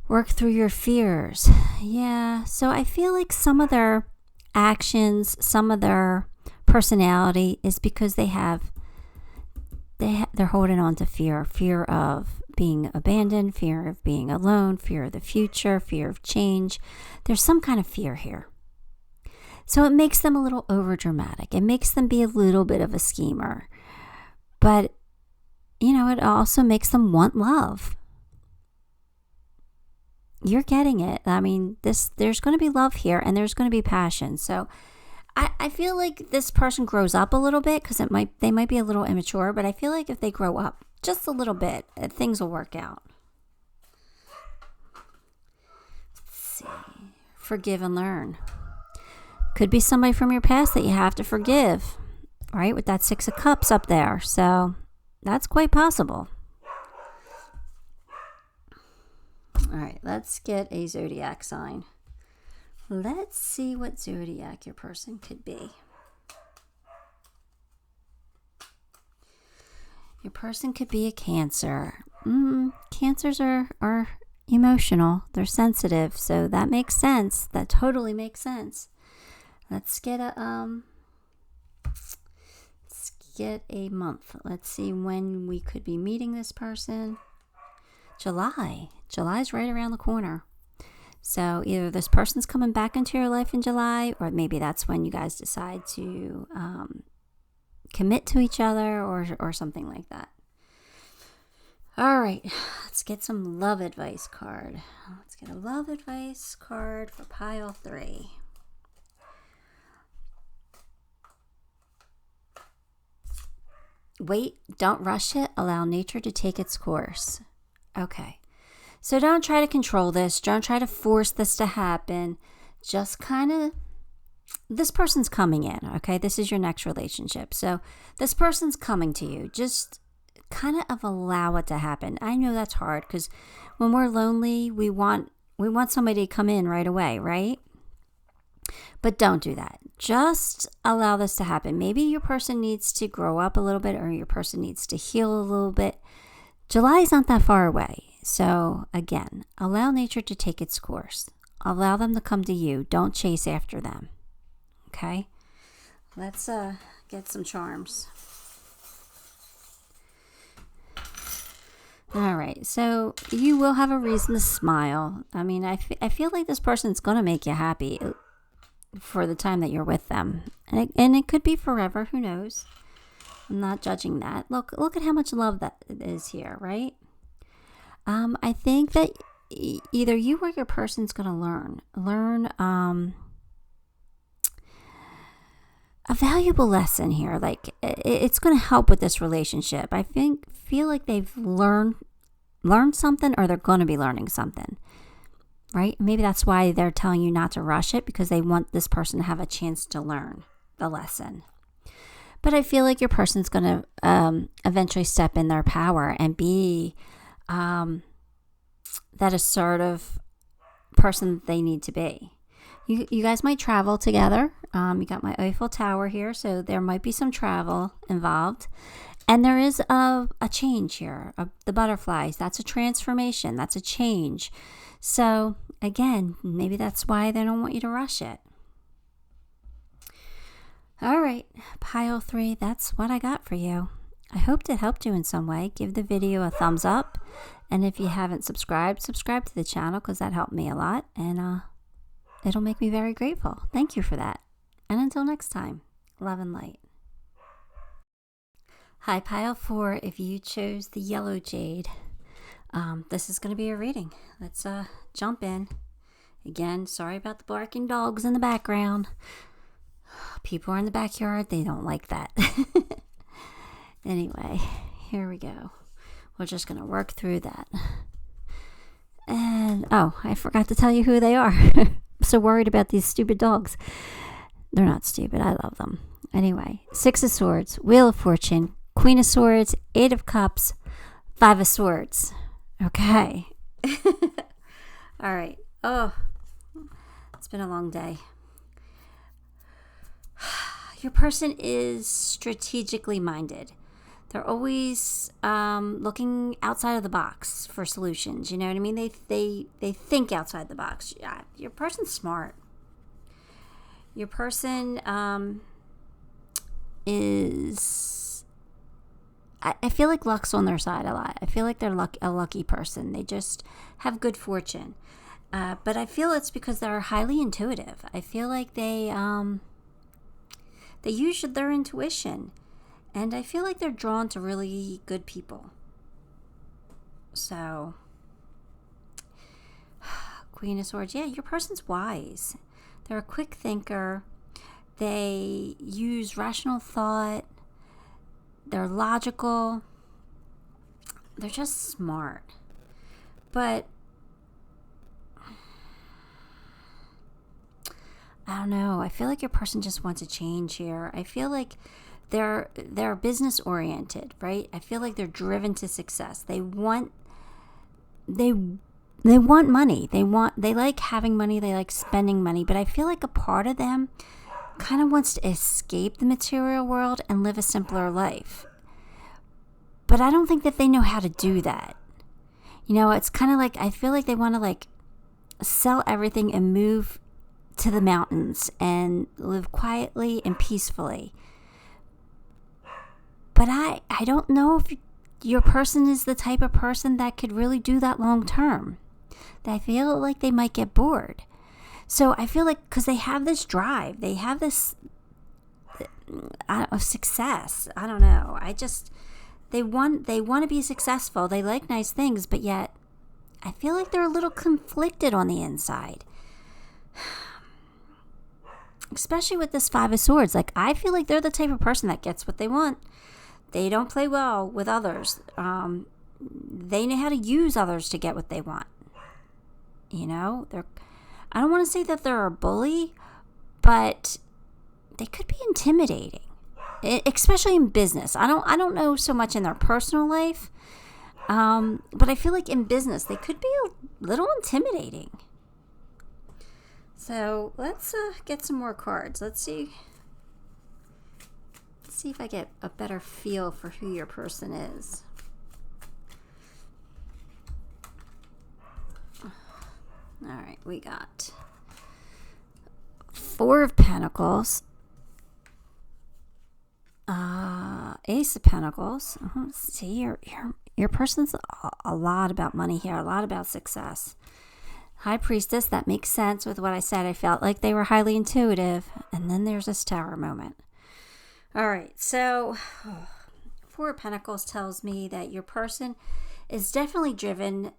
Work through your fears. Yeah. So I feel like some of their actions, some of their personality is because they're holding on to fear of being abandoned, fear of being alone, fear of the future, fear of change. There's some kind of fear here. So it makes them a little overdramatic. It makes them be a little bit of a schemer. But, it also makes them want love. You're getting it. I mean, there's going to be love here and there's going to be passion. So I feel like this person grows up a little bit because they might be a little immature, but I feel like if they grow up just a little bit, things will work out. Let's see. Forgive and learn. Could be somebody from your past that you have to forgive, right? With that 6 of Cups up there. So that's quite possible. All right, let's get a zodiac sign. Let's see what zodiac your person could be. Your person could be a Cancer. Cancers are emotional. They're sensitive, so that makes sense. That totally makes sense. Let's get a month. Let's see when we could be meeting this person. July. July's right around the corner. So either this person's coming back into your life in July, or maybe that's when you guys decide to commit to each other or something like that. All right, let's get some love advice card. Let's get a love advice card for pile 3. Wait, don't rush it. Allow nature to take its course. Okay. So don't try to control this. Don't try to force this to happen. Just kind of, this person's coming in, okay? This is your next relationship. So this person's coming to you. Just kind of allow it to happen. I know that's hard because when we're lonely, we want somebody to come in right away, right? But don't do that. Just allow this to happen. Maybe your person needs to grow up a little bit or your person needs to heal a little bit. July is not that far away. So again, allow nature to take its course. Allow them to come to you. Don't chase after them. Okay? Let's get some charms. All right. So you will have a reason to smile. I mean, I feel like this person's going to make you happy for the time that you're with them. And it could be forever. Who knows? I'm not judging that. Look at how much love that is here, right? I think that either you or your person's going to learn a valuable lesson here. Like, it's going to help with this relationship. I feel like they've learned something, or they're going to be learning something, right? Maybe that's why they're telling you not to rush it, because they want this person to have a chance to learn the lesson. But I feel like your person's going to eventually step in their power and be that assertive person that they need to be. You guys might travel together. You got my Eiffel Tower here, so there might be some travel involved. And there is a change here. The butterflies, that's a transformation. That's a change. So, again, maybe that's why they don't want you to rush it. All right, pile 3, that's what I got for you. I hope it helped you in some way. Give the video a thumbs up. And if you haven't subscribe to the channel, because that helped me a lot. And it'll make me very grateful. Thank you for that. And until next time, love and light. Hi, pile 4. If you chose the yellow jade, this is going to be a reading. Let's jump in. Again, sorry about the barking dogs in the background. People are in the backyard. They don't like that. Anyway, here we go. We're just going to work through that. And, oh, I forgot to tell you who they are. I'm so worried about these stupid dogs. They're not stupid. I love them. Anyway, 6 of Swords, Wheel of Fortune, Queen of Swords, 8 of Cups, 5 of Swords. Okay. All right. Oh, it's been a long day. Your person is strategically minded. They're always looking outside of the box for solutions. You know what I mean? They think outside the box. Yeah, your person's smart. Your person is... I feel like luck's on their side a lot. I feel like they're a lucky person. They just have good fortune. But I feel it's because they're highly intuitive. I feel like they use their intuition. And I feel like they're drawn to really good people. So, Queen of Swords. Yeah, your person's wise. They're a quick thinker. They use rational thought. They're logical. They're just smart. But I don't know. I feel like your person just wants a change here. I feel like they're business oriented, right? I feel like they're driven to success. They want money. They like having money. They like spending money. But I feel like a part of them kind of wants to escape the material world and live a simpler life. But I don't think that they know how to do that. You know, it's kind of like, I feel like they want to like sell everything and move to the mountains and live quietly and peacefully. But I don't know if your person is the type of person that could really do that long term. I feel like they might get bored. So I feel like, because they have this drive, they have this success. I don't know. They want to be successful. They like nice things, but yet I feel like they're a little conflicted on the inside. Especially with this 5 of Swords. Like, I feel like they're the type of person that gets what they want. They don't play well with others. They know how to use others to get what they want. You know, I don't want to say that they're a bully, but they could be intimidating, especially in business. I don't know so much in their personal life, but I feel like in business they could be a little intimidating. So let's get some more cards. Let's see if I get a better feel for who your person is. All right, we got 4 of Pentacles, Ace of Pentacles. See, your person's a lot about money here, a lot about success. High Priestess, that makes sense with what I said. I felt like they were highly intuitive. And then there's this Tower moment. All right, so 4 of Pentacles tells me that your person is definitely driven,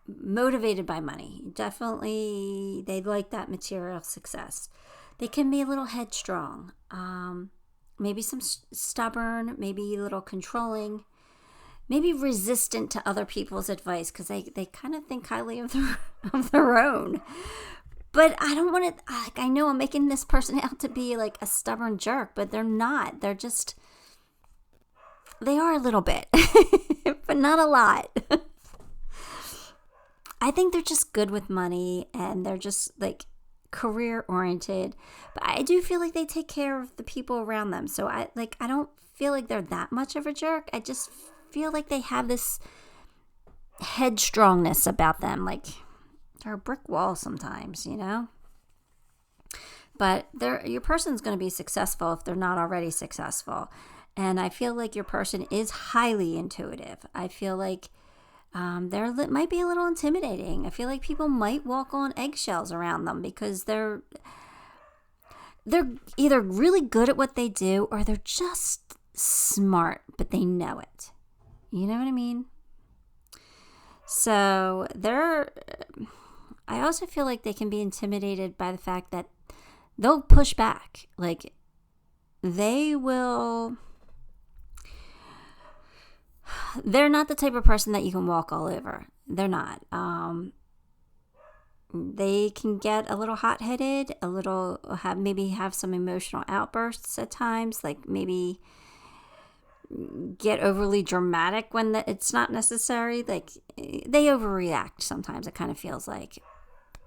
motivated by money. Definitely, they like that material success. They can be a little headstrong, maybe some stubborn, maybe a little controlling, maybe resistant to other people's advice because they kind of think highly of their own. But I don't want to, I know I'm making this person out to be like a stubborn jerk, but they're not. They're just, they are a little bit, but not a lot. I think they're just good with money and they're just like career oriented. But I do feel like they take care of the people around them. So I don't feel like they're that much of a jerk. I just feel like they have this headstrongness about them. Like they're a brick wall sometimes, you know? But your person's going to be successful if they're not already successful. And I feel like your person is highly intuitive. I feel like they might be a little intimidating. I feel like people might walk on eggshells around them because they're either really good at what they do or they're just smart, but they know it. You know what I mean? So I also feel like they can be intimidated by the fact that they'll push back. Like they're not the type of person that you can walk all over. They're not. They can get a little hot-headed, maybe have some emotional outbursts at times, like maybe get overly dramatic when it's not necessary. Like they overreact sometimes, it kind of feels like.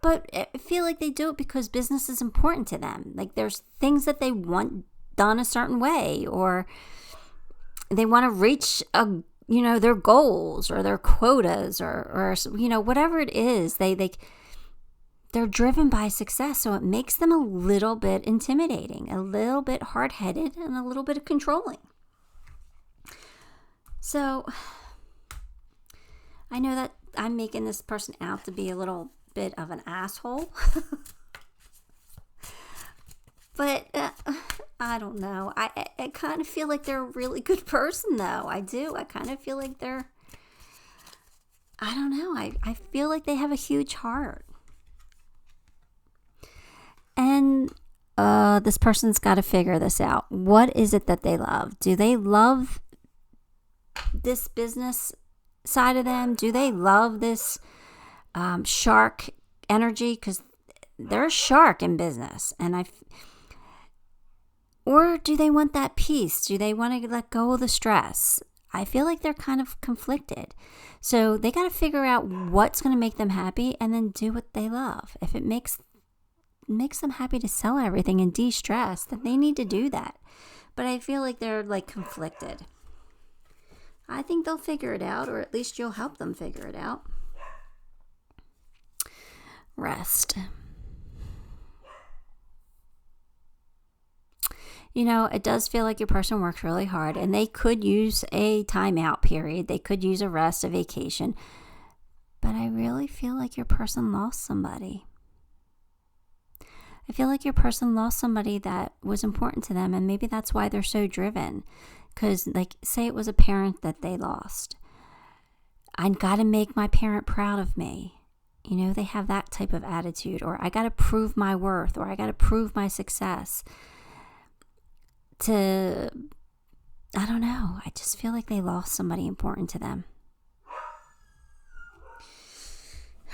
But I feel like they do it because business is important to them. Like there's things that they want done a certain way, or they want to reach their goals or their quotas or whatever it is. They're driven by success, so it makes them a little bit intimidating, a little bit hard-headed, and a little bit controlling. So I know that I'm making this person out to be a little bit of an asshole. But I don't know. I kind of feel like they're a really good person, though. I do. I kind of feel like I don't know. I feel like they have a huge heart. And this person's got to figure this out. What is it that they love? Do they love this business side of them? Do they love this shark energy? Because they're a shark in business. Or do they want that peace? Do they want to let go of the stress? I feel like they're kind of conflicted. So they got to figure out what's going to make them happy and then do what they love. If it makes them happy to sell everything and de-stress, then they need to do that. But I feel like they're like conflicted. I think they'll figure it out, or at least you'll help them figure it out. Rest. It does feel like your person works really hard and they could use a timeout period. They could use a rest, a vacation. But I really feel like your person lost somebody. I feel like your person lost somebody that was important to them, and maybe that's why they're so driven. Because, say it was a parent that they lost. I got to make my parent proud of me. They have that type of attitude. Or I got to prove my worth, or I got to prove my success. I don't know. I just feel like they lost somebody important to them.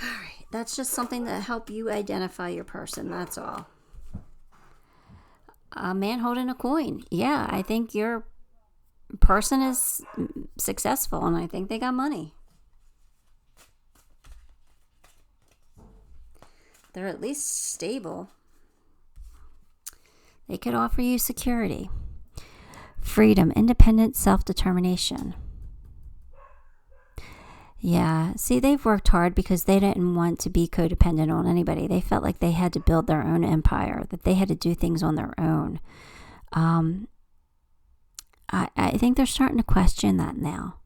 All right. That's just something to help you identify your person. That's all. A man holding a coin. Yeah, I think your person is successful and I think they got money. They're at least stable. They could offer you security, freedom, independence, self-determination. Yeah, see, they've worked hard because they didn't want to be codependent on anybody. They felt like they had to build their own empire, that they had to do things on their own. I think they're starting to question that now.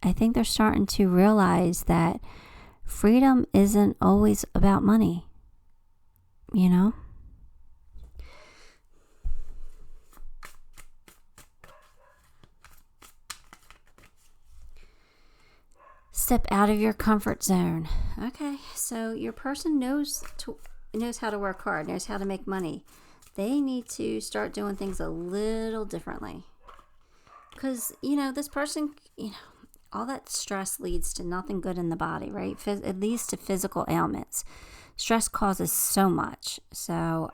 I think they're starting to realize that freedom isn't always about money, Step out of your comfort zone. Okay, so your person knows how to work hard, knows how to make money. They need to start doing things a little differently. Because, you know, this person, you know, all that stress leads to nothing good in the body, right? It leads to physical ailments. Stress causes so much. So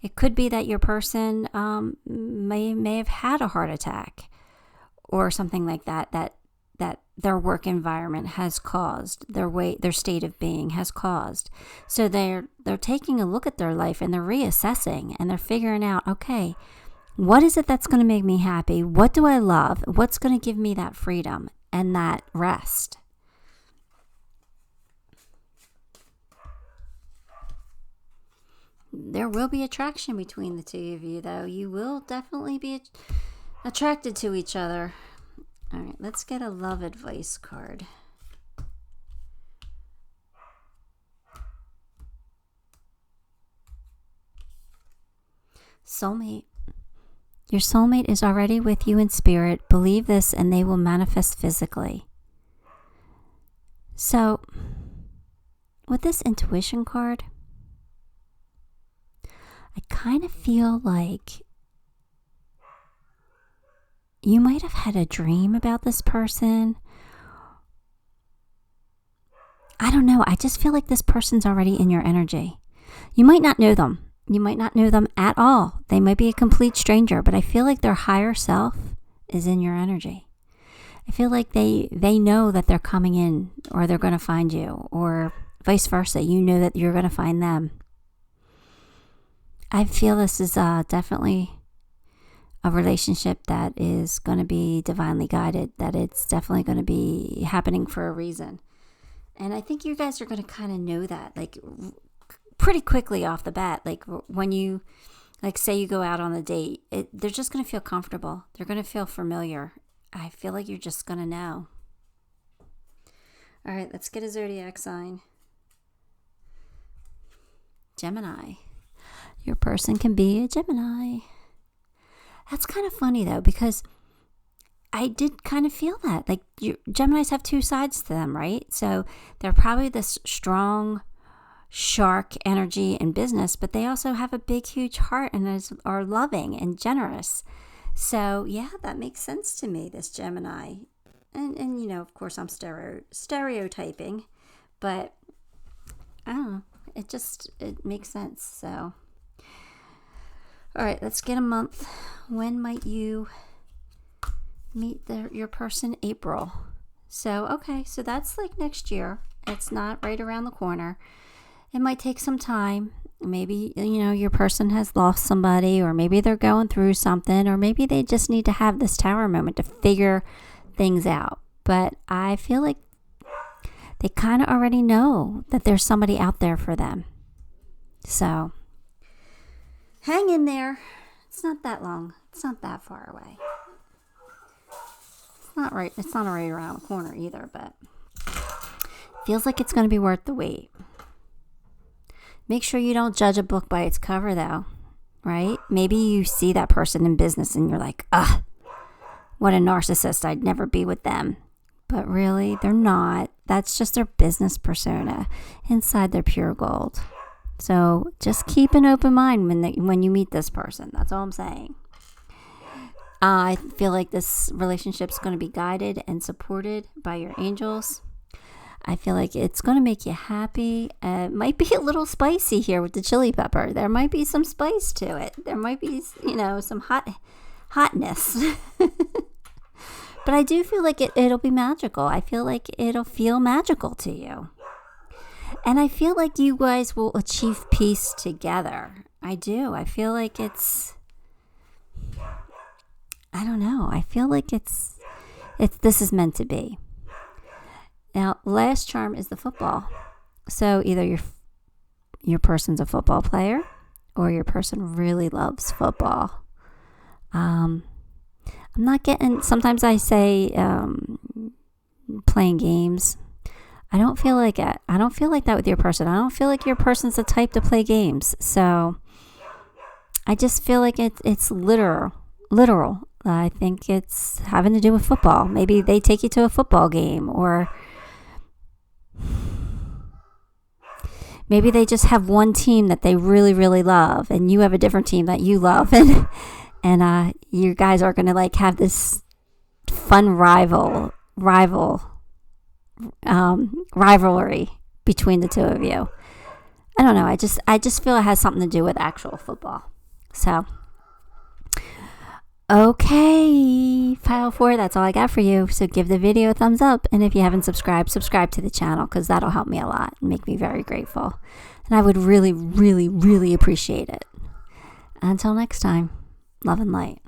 it could be that your person may have had a heart attack or something like that their work environment has caused, their state of being has caused. So they're taking a look at their life and they're reassessing and they're figuring out, okay, what is it that's going to make me happy? What do I love? What's going to give me that freedom and that rest? There will be attraction between the two of you, though. You will definitely be attracted to each other. All right, let's get a love advice card. Soulmate. Your soulmate is already with you in spirit. Believe this and they will manifest physically. So, with this intuition card, I kind of feel like you might have had a dream about this person. I don't know. I just feel like this person's already in your energy. You might not know them. You might not know them at all. They might be a complete stranger, but I feel like their higher self is in your energy. I feel like they know that they're coming in or they're going to find you, or vice versa. You know that you're going to find them. I feel this is definitely a relationship that is going to be divinely guided, that it's definitely going to be happening for a reason. And I think you guys are going to kind of know that, like, pretty quickly off the bat. Like, when you, like, say you go out on a date, they're just going to feel comfortable. They're going to feel familiar. I feel like you're just going to know. All right, let's get a zodiac sign. Gemini. Your person can be a Gemini. That's kind of funny, though, because I did kind of feel that. Like, Geminis have two sides to them, right? So they're probably this strong shark energy in business, but they also have a big, huge heart and are loving and generous. So, yeah, that makes sense to me, this Gemini. And you know, of course, I'm stereotyping, but I don't know. It makes sense, so... All right, let's get a month. When might you meet your person? April. So, okay, so that's like next year. It's not right around the corner. It might take some time. Maybe, you know, your person has lost somebody, or maybe they're going through something, or maybe they just need to have this tower moment to figure things out. But I feel like they kind of already know that there's somebody out there for them. So... hang in there. It's not that long. It's not that far away. It's not right around the corner either, but feels like it's going to be worth the wait. Make sure you don't judge a book by its cover, though, right? Maybe you see that person in business and you're like, ugh, what a narcissist. I'd never be with them. But really, they're not. That's just their business persona. Inside, they're pure gold. So just keep an open mind when you meet this person. That's all I'm saying. I feel like this relationship's going to be guided and supported by your angels. I feel like it's going to make you happy. It might be a little spicy here with the chili pepper. There might be some spice to it. There might be, you know, some hotness. But I do feel like it'll be magical. I feel like it'll feel magical to you. And I feel like you guys will achieve peace together. I do. I feel like it's... I don't know. I feel like this is meant to be. Now, last charm is the football. So either your person's a football player, or your person really loves football. I'm not getting... Sometimes I say playing games. I don't feel like it. I don't feel like that with your person. I don't feel like your person's the type to play games. So I just feel like it's literal. I think it's having to do with football. Maybe they take you to a football game, or Maybe they just have one team that they really, really love, and you have a different team that you love, and you guys are going to like have this fun rivalry between the two of you. I don't know. I just feel it has something to do with actual football. So, okay, Pile 4, that's all I got for you. So give the video a thumbs up. And if you haven't subscribed, subscribe to the channel, because that'll help me a lot and make me very grateful. And I would really, really, really appreciate it. Until next time, love and light.